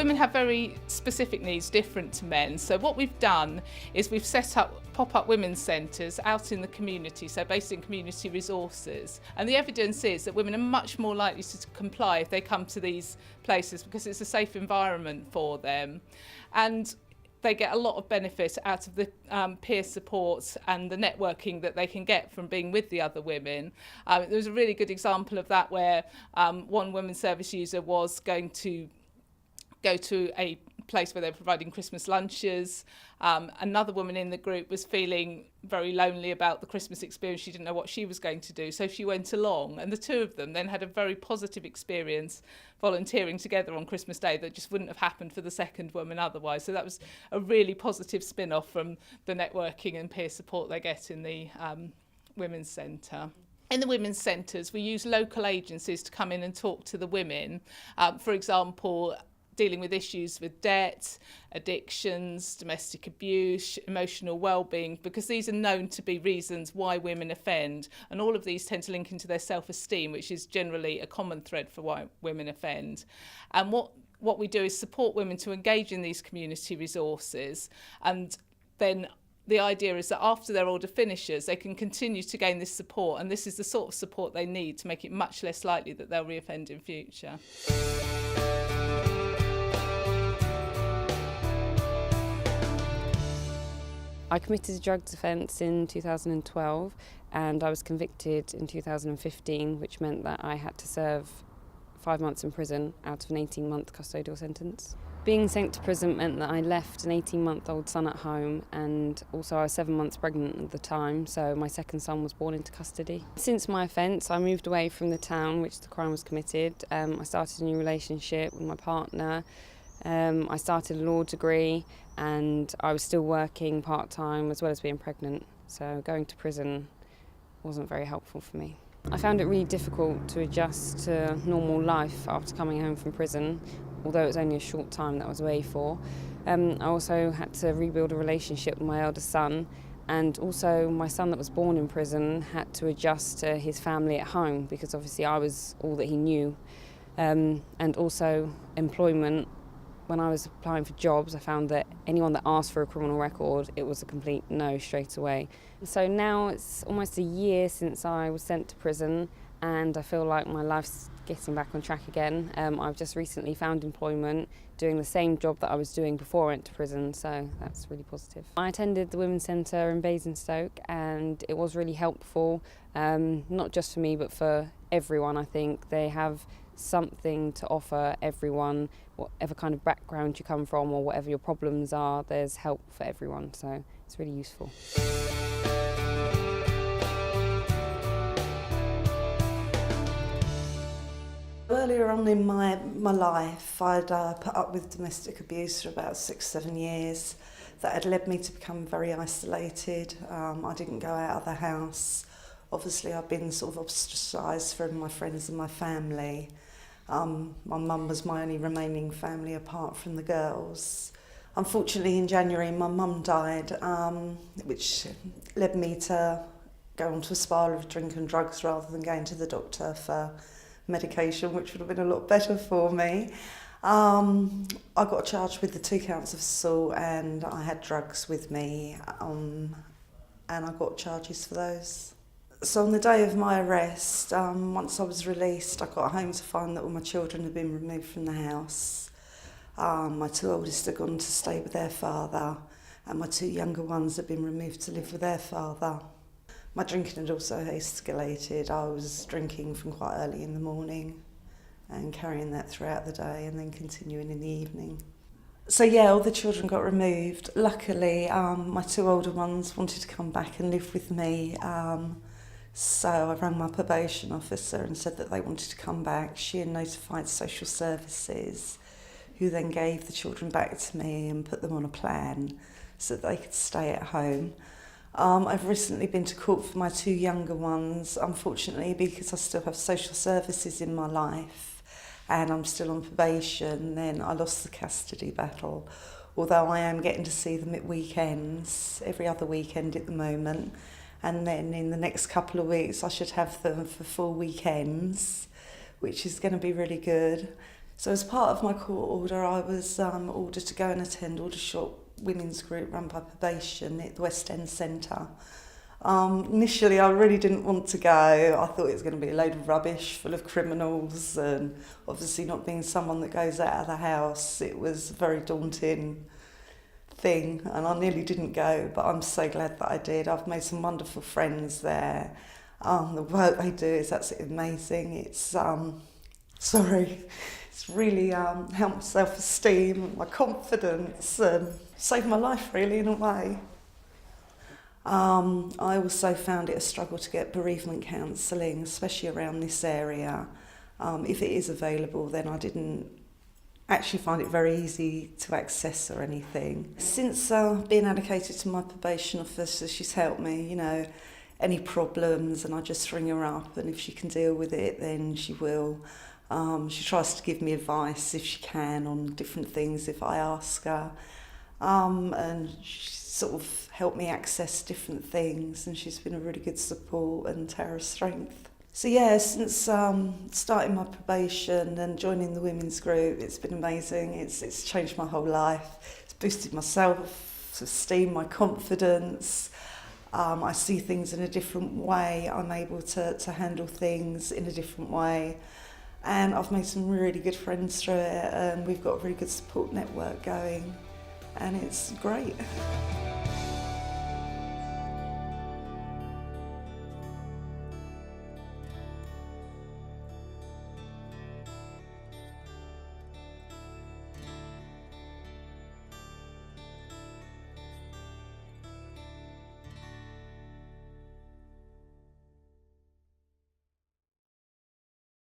Women have very specific needs different to men, so what we've done is we've set up pop-up women's centres out in the community, so based in community resources, and the evidence is that women are much more likely to comply if they come to these places because it's a safe environment for them, and they get a lot of benefit out of the peer support and the networking that they can get from being with the other women. There was a really good example of that where one women's service user was going to go to a place where they're providing Christmas lunches. Another woman in the group was feeling very lonely about the Christmas experience. She didn't know what she was going to do, so she went along, and the two of them then had a very positive experience volunteering together on Christmas Day that just wouldn't have happened for the second woman otherwise. So that was a really positive spin-off from the networking and peer support they get in the Women's Centre. In the women's centres, we use local agencies to come in and talk to the women. For example, dealing with issues with debt, addictions, domestic abuse, emotional well-being, because these are known to be reasons why women offend, and all of these tend to link into their self-esteem, which is generally a common thread for why women offend. And what we do is support women to engage in these community resources, and then the idea is that after their order finishes, they can continue to gain this support, and this is the sort of support they need to make it much less likely that they'll reoffend in future. I committed a drugs offence in 2012 and I was convicted in 2015, which meant that I had to serve 5 months in prison out of an 18-month custodial sentence. Being sent to prison meant that I left an 18-month-old son at home, and also I was 7 months pregnant at the time, so my second son was born into custody. Since my offence, I moved away from the town which the crime was committed. I started a new relationship with my partner. I started a law degree and I was still working part-time as well as being pregnant, so going to prison wasn't very helpful for me. I found it really difficult to adjust to normal life after coming home from prison, although it was only a short time that I was away for. I also had to rebuild a relationship with my eldest son, and also my son that was born in prison had to adjust to his family at home because obviously I was all that he knew. And also employment. When I was applying for jobs, I found that anyone that asked for a criminal record, it was a complete no straight away. So now it's almost a year since I was sent to prison, and I feel like my life's getting back on track again. I've just recently found employment doing the same job that I was doing before I went to prison, so that's really positive. I attended the Women's Centre in Basingstoke and it was really helpful, not just for me but for everyone. I think they have something to offer everyone, whatever kind of background you come from or whatever your problems are, there's help for everyone, so it's really useful. Earlier on in my life, I'd put up with domestic abuse for about 6-7 years. That had led me to become very isolated. I didn't go out of the house. Obviously, I've been sort of ostracised from my friends and my family. My mum was my only remaining family apart from the girls. Unfortunately, in January, my mum died, which led me to go onto a spiral of drink and drugs rather than going to the doctor for medication, which would have been a lot better for me. I got charged with the 2 counts of assault and I had drugs with me, and I got charges for those. So on the day of my arrest, once I was released, I got home to find that all my children had been removed from the house. My 2 oldest had gone to stay with their father, and my 2 younger ones had been removed to live with their father. My drinking had also escalated. I was drinking from quite early in the morning and carrying that throughout the day and then continuing in the evening. So yeah, all the children got removed. Luckily, my 2 older ones wanted to come back and live with me. So I rang my probation officer and said that they wanted to come back. She had notified social services, who then gave the children back to me and put them on a plan so that they could stay at home. I've recently been to court for my 2 younger ones, unfortunately, because I still have social services in my life and I'm still on probation. Then I lost the custody battle, although I am getting to see them at weekends, every other weekend at the moment. And then in the next couple of weeks I should have them for full weekends, which is going to be really good. So as part of my court order, I was ordered to go and attend Aldershot Women's Group run by probation at the West End Centre. Initially, I really didn't want to go. I thought it was going to be a load of rubbish full of criminals, and obviously not being someone that goes out of the house, it was a very daunting thing, and I nearly didn't go, but I'm so glad that I did. I've made some wonderful friends there. The work they do is absolutely amazing. It's really helped my self-esteem, my confidence, and saved my life really in a way. I also found it a struggle to get bereavement counselling, especially around this area. If it is available, then I didn't actually find it very easy to access or anything. Since being allocated to my probation officer, she's helped me, you know, any problems, and I just ring her up, and if she can deal with it, then she will. She tries to give me advice if she can on different things if I ask her. And she sort of helped me access different things, and she's been a really good support and tower of strength. So yeah, since starting my probation and joining the women's group, it's been amazing. It's changed my whole life. It's boosted my self-esteem, my confidence. I see things in a different way. I'm able to handle things in a different way. And I've made some really good friends through it, and we've got a really good support network going, and it's great.